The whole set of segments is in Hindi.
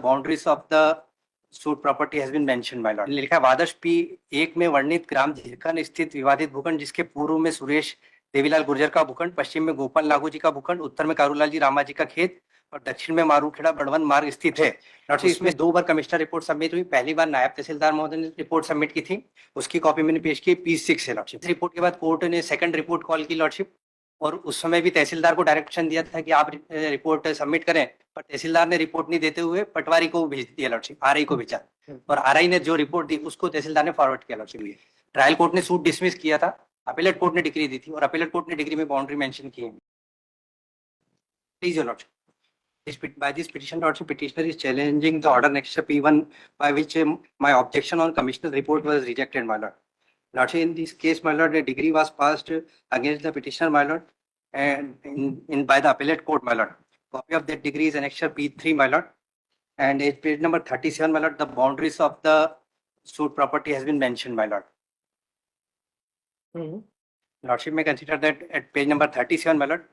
Boundaries of the suit property has been mentioned my lord. लिखा है वादश पी 1 में वर्णित ग्राम झिरखन स्थित विवादित भूखंड जिसके पूर्व में सुरेश देवीलाल गुर्जर का भूखंड, पश्चिम में गोपाल नागू जी का भूखंड, उत्तर में कारूलाल जी रामा जी का खेत और दक्षिण में मारूखेड़ा बड़वन मार्ग स्थित है। लॉर्ड इसमें 2 बार कमिश्नर रिपोर्ट सबमिट हुई। पहली बार नायब तहसीलदार महोदय ने रिपोर्ट सबमिट की थी, उसकी कॉपी मैंने पेश की P6 है लॉर्डशिप। रिपोर्ट के बाद कोर्ट ने सेकंड रिपोर्ट कॉल की लॉर्डशिप, और उस समय भी तहसीलदार को डायरेक्शन दिया था कि आप रिपोर्ट सबमिट करें, पर तहसीलदार ने रिपोर्ट नहीं देते हुए पटवारी को भेज दिया लॉर्डशिप, RI को भेजा, और RI ने जो रिपोर्ट दी उसको तहसीलदार ने फॉरवर्ड किया लॉर्डशिप। ट्रायल कोर्ट ने सूट डिसमिस किया था, अपीलेट कोर्ट ने डिग्री दी थी, और अपीलेट कोर्ट ने डिग्री में बाउंड्री मेंशन की है। Please your lordship, by this petition, Lordship, petitioner is challenging the order next P1 by which my objection on commissioner report was rejected, my lord. Lordship, in this case, my lord, a degree was passed against the petitioner, my lord, and by the appellate court, my lord. Copy of that degree is annexure P3, my lord, and at page number 37, my lord, the boundaries of the suit property has been mentioned, my lord. Lordship may consider that at page number 37, my lord,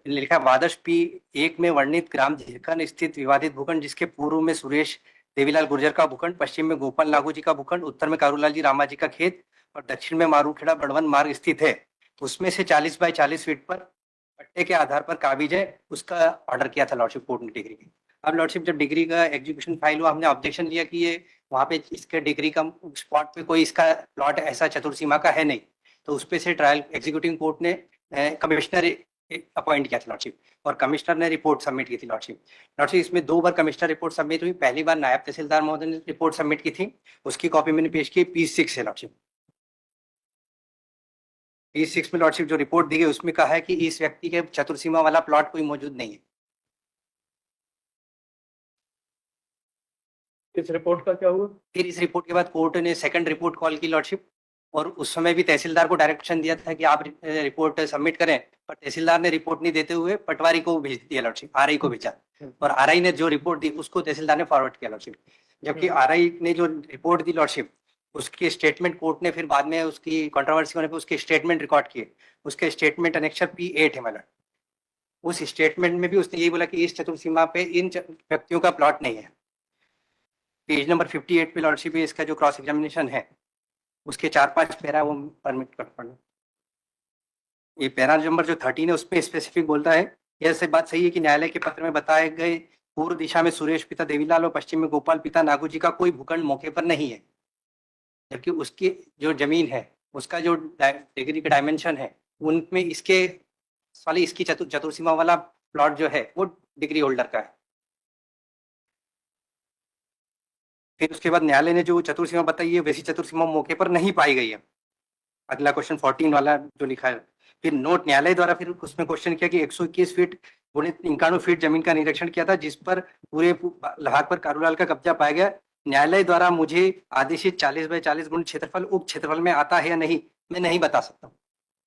लिखा वादश P1 में वर्णित ग्राम झिरखन स्थित विवादित भूखंड जिसके पूर्व में सुरेश देवीलाल गुर्जर का भूखंड, पश्चिम में गोपाल नागू जी का भूखंड, उत्तर में कारूलाल जी रामा जी का खेत और दक्षिण में मारूखेड़ा बड़वन मार्ग स्थित है, उसमें से 40 बाय 40 फीट पर पट्टे के आधार पर काबिज है, उसका ऑर्डर किया था लॉर्डशिप कोर्ट ने डिग्री की। अब लॉर्डशिप जब डिग्री का एग्जीक्यूशन फाइल हुआ, हमने ऑब्जेक्शन दिया कि ये वहाँ पे इसके डिग्री का स्पॉट पे कोई इसका प्लॉट ऐसा चतुर्सीमा का है नहीं, तो उस पे से ट्रायल एग्जीक्यूटिव कोर्ट ने कमिश्नर अपॉइंट किया था लॉर्डशिप, और कमिश्नर ने रिपोर्ट सबमिट की थी लॉर्डशिप। इसमें 2 बार कमिश्नर रिपोर्ट सबमिट हुई। पहली बार नायब तहसीलदार महोदय ने रिपोर्ट सबमिट की थी, उसकी कॉपी मैंने पेश की P6 है लॉर्डशिप। P6 में लॉर्डशिप जो रिपोर्ट दी गई उसमें कहा है कि इस व्यक्ति के चतुर्सीमा वाला प्लॉट कोई मौजूद नहीं है। इस रिपोर्ट का क्या हुआ? फिर इस रिपोर्ट के बाद कोर्ट ने सेकंड रिपोर्ट कॉल की लॉर्डशिप, और उस समय भी तहसीलदार को डायरेक्शन दिया था कि आप रिपोर्ट सबमिट करें, पर तहसीलदार ने रिपोर्ट नहीं देते हुए पटवारी को भेज दिया लॉर्डशिप, RI को भेजा, और RI ने जो रिपोर्ट दी उसको तहसीलदार ने फॉरवर्ड किया लॉर्डशिप। जबकि RI ने जो रिपोर्ट दी लॉर्डशिप, उसकी स्टेटमेंट कोर्ट ने फिर बाद में उसकी कंट्रोवर्सी होने पर उसके स्टेटमेंट रिकॉर्ड किए। उसके स्टेटमेंट अनेक्शर P8 है मतलब, उस स्टेटमेंट में भी उसने यही बोला कि इस चतुर्सीमा पे इन व्यक्तियों का प्लॉट नहीं है। पेज नंबर 58 पे लॉर्डशिप इसका जो क्रॉस एग्जामिनेशन है उसके 4-5 पैरा वो परमिट कर पड़े। ये पैरा नंबर जो 13 है उसमें स्पेसिफिक बोलता है, यह से बात सही है कि न्यायालय के पत्र में बताए गए पूर्व दिशा में सुरेश पिता देवीलाल और पश्चिम में गोपाल पिता नागू जी का कोई भूखंड मौके पर नहीं है, जबकि उसकी जो जमीन है उसका जो डिग्री का डायमेंशन है उनमें इसके वाली इसकी चतुर्सीमा वाला प्लॉट जो है वो डिग्री होल्डर का है। फिर उसके बाद न्यायालय ने जो चतुर्सीमा बताई है वैसी चतुर्सीमा मौके पर नहीं पाई गई है। अगला क्वेश्चन 14 वाला जो लिखा है, फिर नोट न्यायालय द्वारा फिर उसमें क्वेश्चन किया कि 121 फीट गुणित 91 फीट जमीन का निरीक्षण किया था जिस पर पूरे भाग पर कारूलाल का कब्जा पाया गया। न्यायालय द्वारा मुझे आदेशित 40 बाय 40 गुण क्षेत्रफल उप क्षेत्रफल में आता है या नहीं, मैं नहीं बता सकता।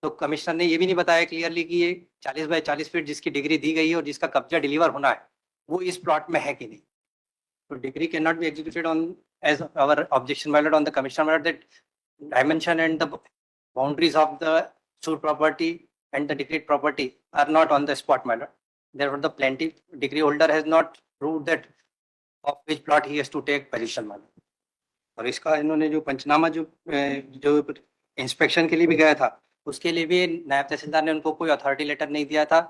तो कमिश्नर ने ये भी नहीं बताया क्लियरली कि ये 40 बाय 40 फीट जिसकी डिग्री दी गई है और जिसका कब्जा डिलीवर होना है वो इस प्लॉट में है कि नहीं। So degree cannot be executed on as our objection my lord on the commissioner my lord that dimension and the boundaries of the suit property and the decreed property are not on the spot my lord. Therefore the plaintiff degree holder has not proved that of which plot he has to take possession my lord. और इसका इन्होंने जो पंचनामा जो इंस्पेक्शन के लिए भी गया था उसके लिए भी नायब तहसीलदार ने उनको कोई अथॉरिटी लेटर नहीं दिया था।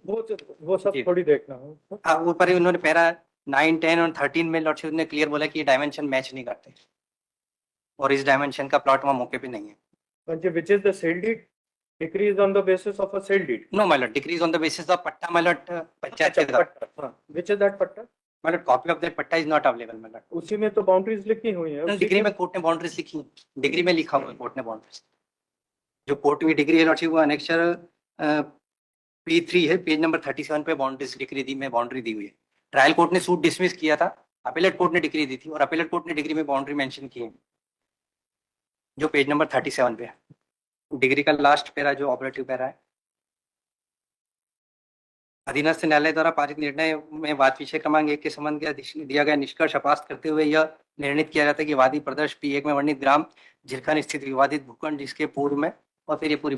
वो सब थोड़ी देखना हो। हाँ, ऊपर ही उन्होंने पैरा 9, 10 और 13 में लॉर्डशिप ने क्लियर बोला कि ये डायमेंशन मैच नहीं करते और इस डायमेंशन का प्लॉट वहाँ मौके पे नहीं है। Which is the sale deed? Decree is on the basis of a sale deed. No my lord, decree is on the basis of patta my lord, panchayat के द्वारा। Which is that patta? My lord, copy of that patta is not available my lord। उसी में तो बाउंड्रीज लिखी हुई है। डिग्री में कोर्ट ने बाउंड्रीज लिखी, डिग्री में लिखा हुआ कोर्ट ने बाउंड्रीज। जो कोर्ट की डिग्री है लॉर्डशिप वो अनेक्शर P3 है, पेज नंबर 37 पे बाउंड्रीज डिग्री दी में बाउंड्री दी हुई है। ट्रायल कोर्ट ने सूट डिसमिस किया था, अपीलेट कोर्ट ने डिग्री दी थी और अपीलेट कोर्ट ने डिग्री में बाउंड्री मेंशन की है जो पेज नंबर 37 पे है। डिग्री का लास्ट पैरा जो ऑपरेटिव पैरा है, अधीनस्थ न्यायालय द्वारा पारित निर्णय में वाद विषय क्रमांक 1 के संबंध में दिया गया निष्कर्ष अपास्त करते हुए यह निर्णित किया जाता है कि वादी प्रदर्श P1 में वर्णित ग्राम झिरखन स्थित विवादित भूखंड जिसके पूर्व में, और फिर ये पूरी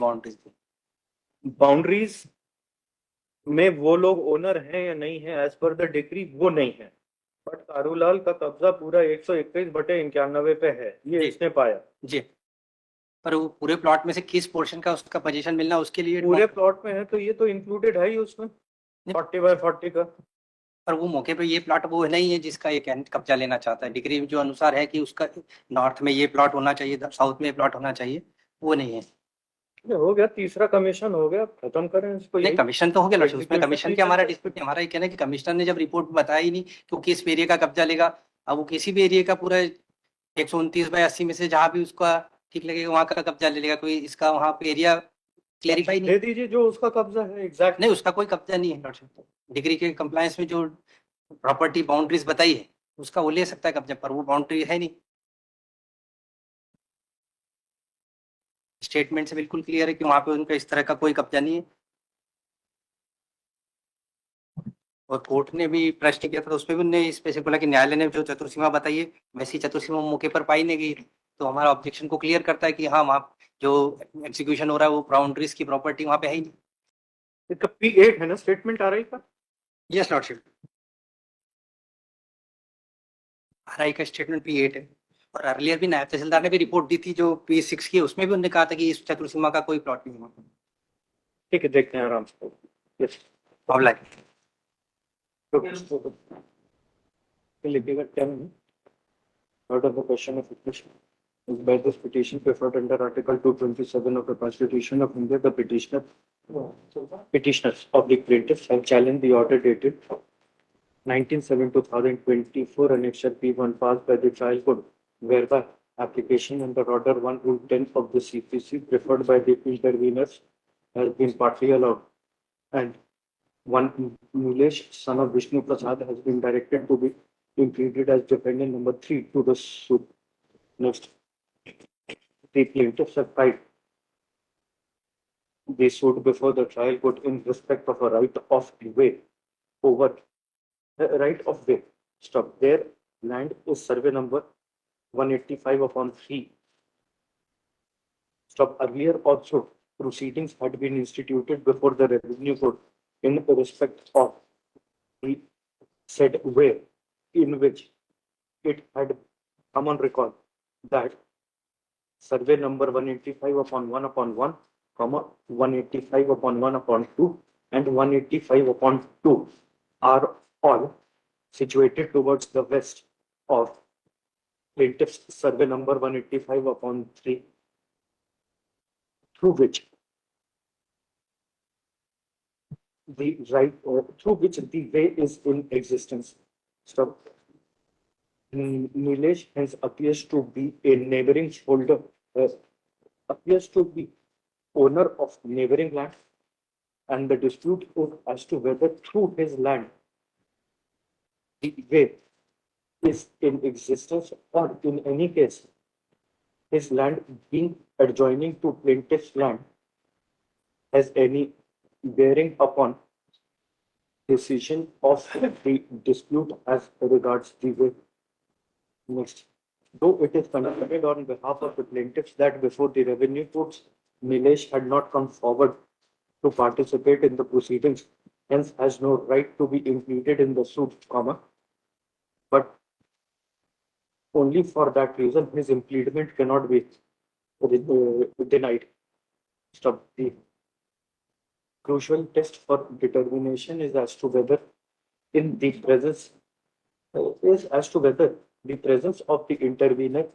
बाउंड्रीज में वो लोग ओनर हैं या नहीं है एज पर द डिग्री वो नहीं है। बट कारूलाल का कब्जा पूरा 121/91 पे है, ये जी। इसने पाया। जी, पर वो पूरे प्लॉट में से किस पोर्शन का उसका पोजीशन मिलना उसके लिए पूरे प्लॉट में है तो ये तो इंक्लूडेड है ही उसमें, 40/40 का। पर वो मौके पे ये प्लॉट वो नहीं है जिसका ये कब्जा लेना चाहता है। डिग्री जो अनुसार है कि उसका नॉर्थ में ये प्लॉट होना चाहिए, साउथ में ये प्लॉट होना चाहिए, वो नहीं है। ये हो गया, तीसरा कमीशन हो गया, खत्म करें इसको। नहीं, यही कमीशन तो हो गया लॉर्डशिप, उसमें एग्जीक्यूशन कमीशन नहीं की हमारा चलता। डिस्प्यूट नहीं, हमारा ये कहना है कि कमिश्नर ने जब रिपोर्ट बताया ही नहीं कि वो किस एरिया का कब्जा लेगा। अब वो किसी भी एरिया का पूरा 129/80 में से जहां भी उसका ठीक लगेगा वहां का कब्जा ले लेगा। कोई इसका वहां पे एरिया क्लेरिफाई नहीं। दे दीजिए जो उसका कब्जा है एग्जैक्ट। नहीं, उसका कोई कब्जा नहीं है लॉर्डशिप। डिग्री के कंप्लायंस में जो प्रॉपर्टी बाउंड्रीज बताई है उसका वो ले सकता है कब्जा, पर वो बाउंड्री है नहीं। स्टेटमेंट से बिल्कुल क्लियर है कि वहां पे उनका इस तरह का कोई कब्जा नहीं है। और कोर्ट ने भी प्रश्न किया था तो उसमें भी उन्होंने स्पेसिफिक बोला कि न्यायालय ने जो चतुर्सीमा बताई है वैसी चतुर्सीमा मौके पर पाई नहीं गई। तो हमारा ऑब्जेक्शन को क्लियर करता है कि हाँ, वहाँ जो एग्जीक्यूशन हो रहा है वो बाउंड्रीज की प्रॉपर्टी वहाँ पे है ही नहीं। इसका P8 है ना स्टेटमेंट आ रही का। यस लॉर्डशिप, RI का स्टेटमेंट P8 है। और अर्लियर भी नायब तहसीलदार ने भी रिपोर्ट दी थी जो P6 की, उसमें भी उन्होंने कहा था कि इस चतुर्सीमा का कोई प्लॉट नहीं है। ठीक है, देखते हैं आराम से। यस, मामला लिखिएगा 10 out of the question of petition is by this petition preferred under Article 227 of the Constitution of India, the petitioners of the plaintiffs have challenged the order dated 19/7/2024 Annexure P1 passed by the trial court, whereby application under Order 1 Rule 10 of the CPC preferred by the interveners has been partly allowed, and one Nilesh, son of Vishnu Prasad, has been directed to be included as defendant number 3 to the suit. Next, the plaintiffs have filed the suit before the trial court in respect of a right of way over right of way. Stop. Their land is survey number 185/3. Stop. Earlier also proceedings had been instituted before the revenue court in respect of the said way, in which it had come on record that survey number 185/1/1, 185/1/2 and 185/2 are all situated towards the west of plaintiff's survey number 185/3, through which the way is in existence. So Nilesh hence appears to be a neighboring holder, appears to be owner of neighboring land, and the dispute is as to whether through his land the way is in existence, or in any case his land being adjoining to plaintiff's land has any bearing upon decision of the dispute as regards the way. Next, though it is considered on behalf of the plaintiffs that before the revenue courts, Nilesh had not come forward to participate in the proceedings, hence has no right to be included in the suit, but only for that reason his impediment cannot be denied. Stop. The crucial test for determination is as to whether in the presence is as to whether the presence of the intervener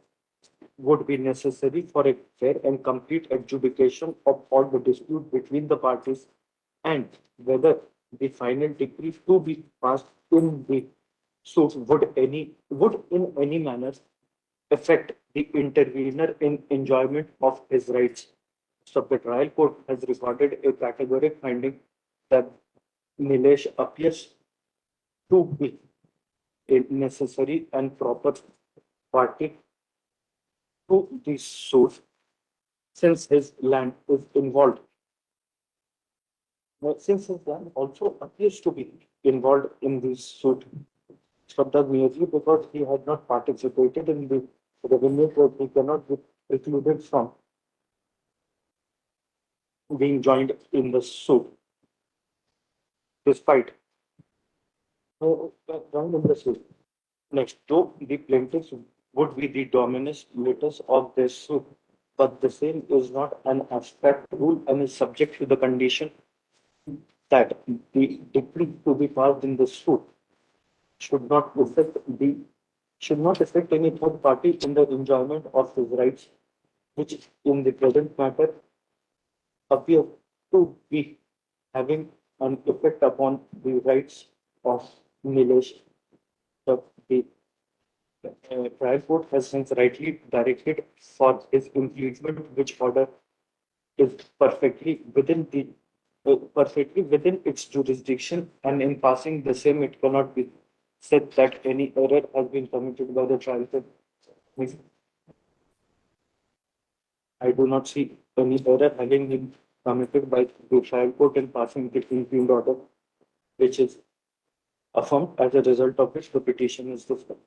would be necessary for a fair and complete adjudication of all the dispute between the parties, and whether the final decree to be passed in the suit would in any manner affect the intervener in enjoyment of his rights. So the trial court has recorded a categorical finding that Nilesh appears to be a necessary and proper party to the suit since his land is involved. Since his land also appears to be involved in this suit, Shabda merely because he had not participated in the revenue court, he cannot be precluded from being joined in the suit, despite joined in the suit. Next, though the plaintiffs would be the dominus litis of this suit, but the same is not an abstract rule and is subject to the condition that the decree to be passed in the suit should not affect any third party in the enjoyment of his rights, which in the present matter appear to be having an effect upon the rights of Nilesh. The trial court has since rightly directed for his impeachment, which order is perfectly within its jurisdiction, and in passing the same, it cannot be said that any error has been committed by the trial court. I do not see any error having been committed by the trial court in passing the impeachment order, which is affirmed, as a result of which the petition is dismissed.